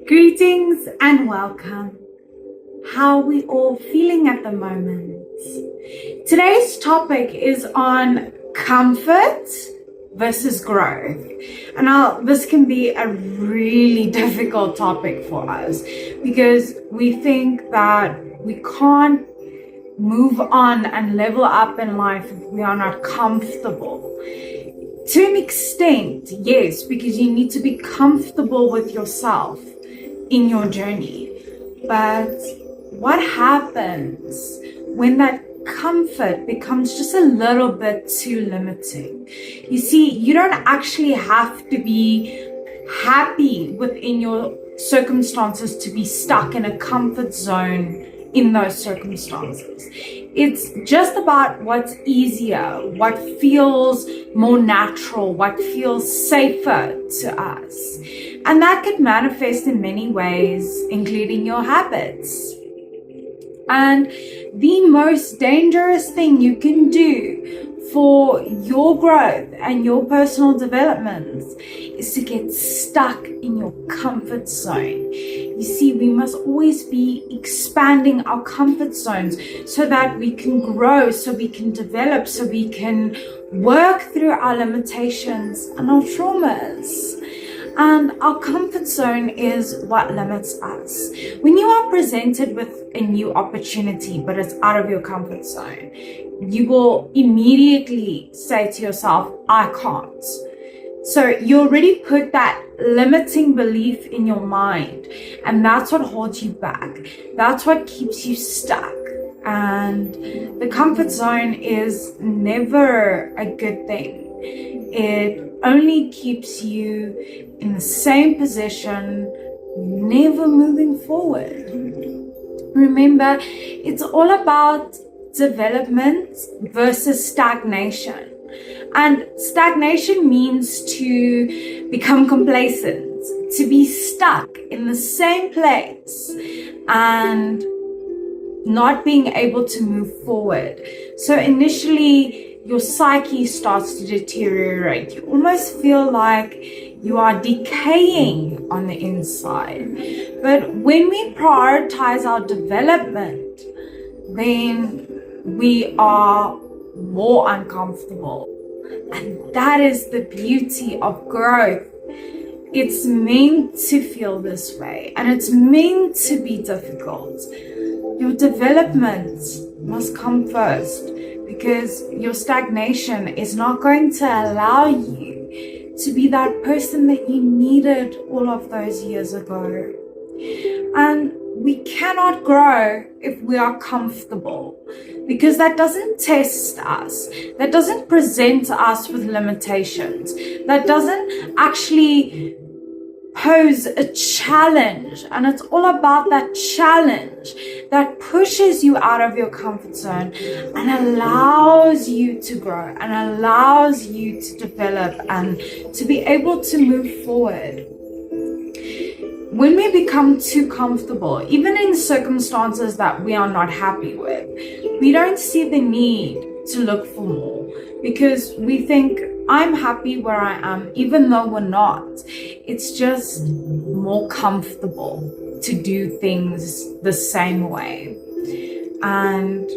Greetings and welcome. How are we all feeling at the moment? Today's topic is on comfort versus growth. And now this can be a really difficult topic for us because we think that we can't move on and level up in life if we are not comfortable. To an extent, yes, because you need to be comfortable with yourself in your journey. But what happens when that comfort becomes just a little bit too limiting? You see, you don't actually have to be happy within your circumstances to be stuck in a comfort zone in those circumstances. It's just about what's easier, what feels more natural, what feels safer to us. And that could manifest in many ways, including your habits. And the most dangerous thing you can do for your growth and your personal development is to get stuck in your comfort zone. You see, we must always be expanding our comfort zones so that we can grow, so we can develop, so we can work through our limitations and our traumas. And our comfort zone is what limits us. When you are presented with a new opportunity, but it's out of your comfort zone, you will immediately say to yourself, I can't. So you already put that limiting belief in your mind, and that's what holds you back. That's what keeps you stuck. And the comfort zone is never a good thing. It only keeps you in the same position, never moving forward. Remember, it's all about development versus stagnation. And stagnation means to become complacent, to be stuck in the same place and not being able to move forward. So initially, your psyche starts to deteriorate. You almost feel like you are decaying on the inside. But when we prioritize our development, then we are more uncomfortable. And that is the beauty of growth. It's meant to feel this way, and it's meant to be difficult. Your development must come first, because your stagnation is not going to allow you to be that person that you needed all of those years ago. And we cannot grow if we are comfortable, because that doesn't test us. That doesn't present us with limitations. That doesn't actually pose a challenge. And it's all about that challenge that pushes you out of your comfort zone and allows you to grow and allows you to develop and to be able to move forward. When we become too comfortable, even in circumstances that we are not happy with, we don't see the need to look for more, because we think, I'm happy where I am, even though we're not. It's just more comfortable to do things the same way. And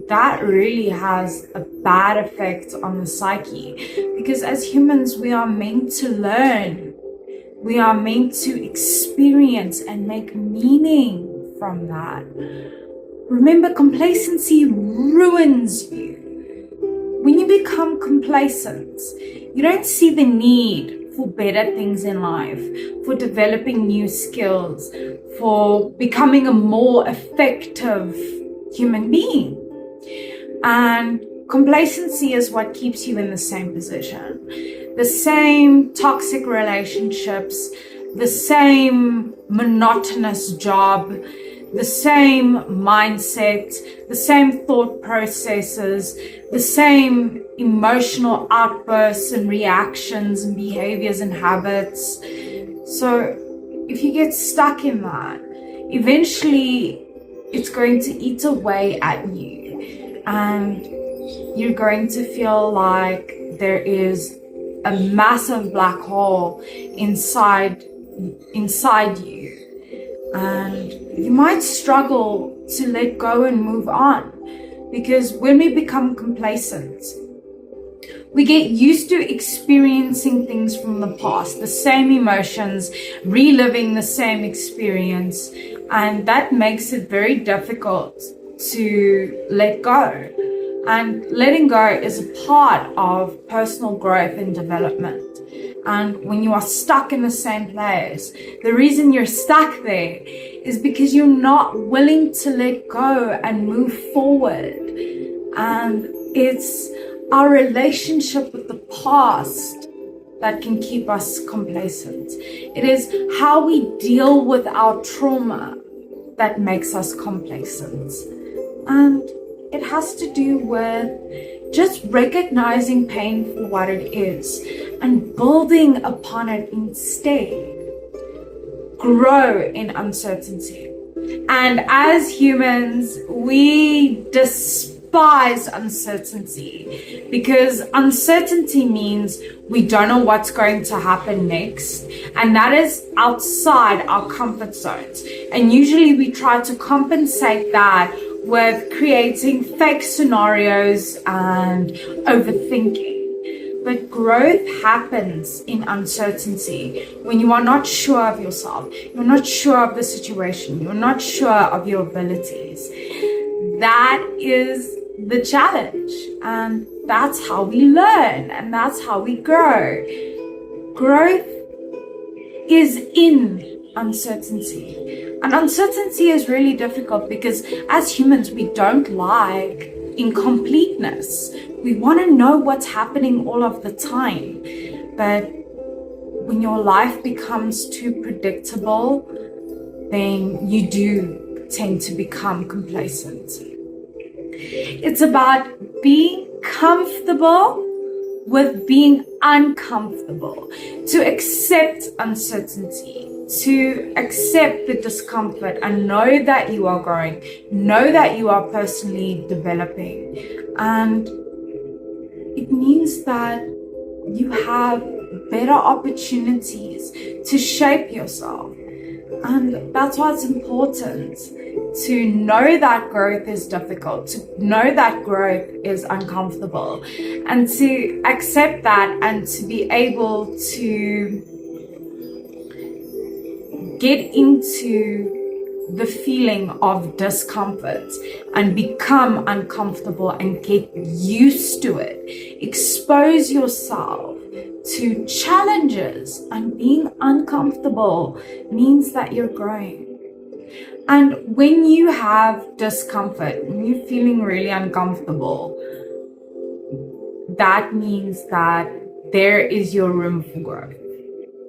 that really has a bad effect on the psyche, because as humans, we are meant to learn. We are meant to experience and make meaning from that. Remember, complacency ruins you. When you become complacent, you don't see the need for better things in life, for developing new skills, for becoming a more effective human being. And complacency is what keeps you in the same position. The same toxic relationships, the same monotonous job, the same mindset, the same thought processes, the same emotional outbursts and reactions and behaviors and habits. So if you get stuck in that, eventually it's going to eat away at you, and you're going to feel like there is a massive black hole inside inside you. And you might struggle to let go and move on, because when we become complacent, we get used to experiencing things from the past, the same emotions, reliving the same experience, and that makes it very difficult to let go. And letting go is a part of personal growth and development. And when you are stuck in the same place, the reason you're stuck there is because you're not willing to let go and move forward. And it's our relationship with the past that can keep us complacent. It is how we deal with our trauma that makes us complacent. And it has to do with just recognizing pain for what it is and building upon it instead. Grow in uncertainty. And as humans, we despise uncertainty, because uncertainty means we don't know what's going to happen next, and that is outside our comfort zones. And usually we try to compensate that with creating fake scenarios and overthinking. But growth happens in uncertainty, when you are not sure of yourself, you're not sure of the situation, you're not sure of your abilities. That is the challenge, and that's how we learn, and that's how we grow. Growth is in uncertainty. And uncertainty is really difficult, because as humans, we don't like incompleteness. We want to know what's happening all of the time. But when your life becomes too predictable, then you do tend to become complacent. It's about being comfortable with being uncomfortable, to accept uncertainty, to accept the discomfort, and know that you are growing, know that you are personally developing. And it means that you have better opportunities to shape yourself. And that's why it's important to know that growth is difficult, to know that growth is uncomfortable, and to accept that, and to be able to get into the feeling of discomfort and become uncomfortable and get used to it. Expose yourself to challenges, and being uncomfortable means that you're growing. And when you have discomfort, when you're feeling really uncomfortable, that means that there is your room for growth.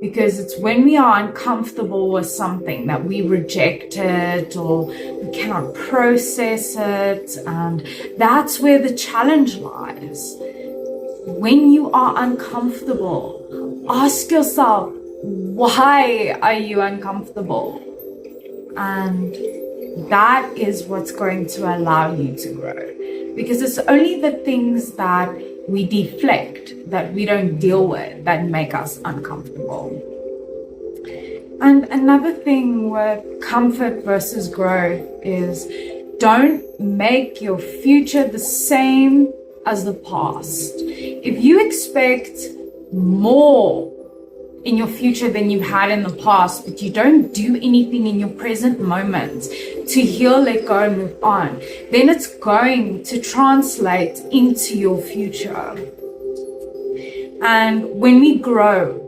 Because it's when we are uncomfortable with something that we reject it, or we cannot process it, and that's where the challenge lies. When you are uncomfortable, ask yourself, why are you uncomfortable? And that is what's going to allow you to grow. Because it's only the things that we deflect, that we don't deal with, that make us uncomfortable. And another thing with comfort versus growth is, don't make your future the same as the past. If you expect more in your future than you've had in the past, but you don't do anything in your present moment to heal, let go, and move on, then it's going to translate into your future. And when we grow,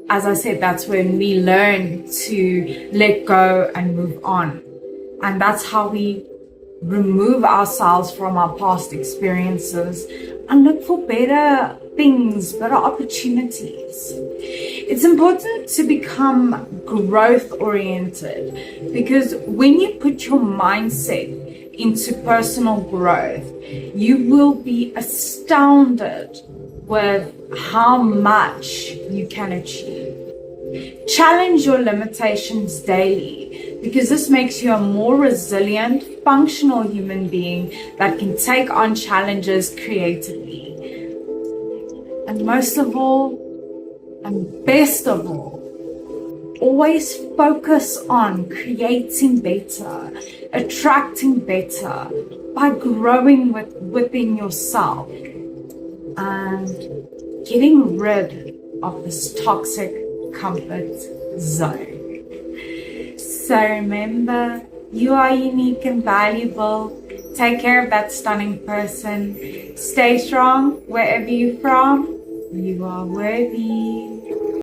as I said, that's when we learn to let go and move on. And that's how we remove ourselves from our past experiences and look for better things, better opportunities. It's important to become growth oriented, because when you put your mindset into personal growth, you will be astounded with how much you can achieve. Challenge your limitations daily, because this makes you a more resilient, functional human being that can take on challenges creatively. And most of all, and best of all, always focus on creating better, attracting better by growing within yourself and getting rid of this toxic comfort zone. So remember, you are unique and valuable. Take care of that stunning person. Stay strong wherever you're from. You are worthy.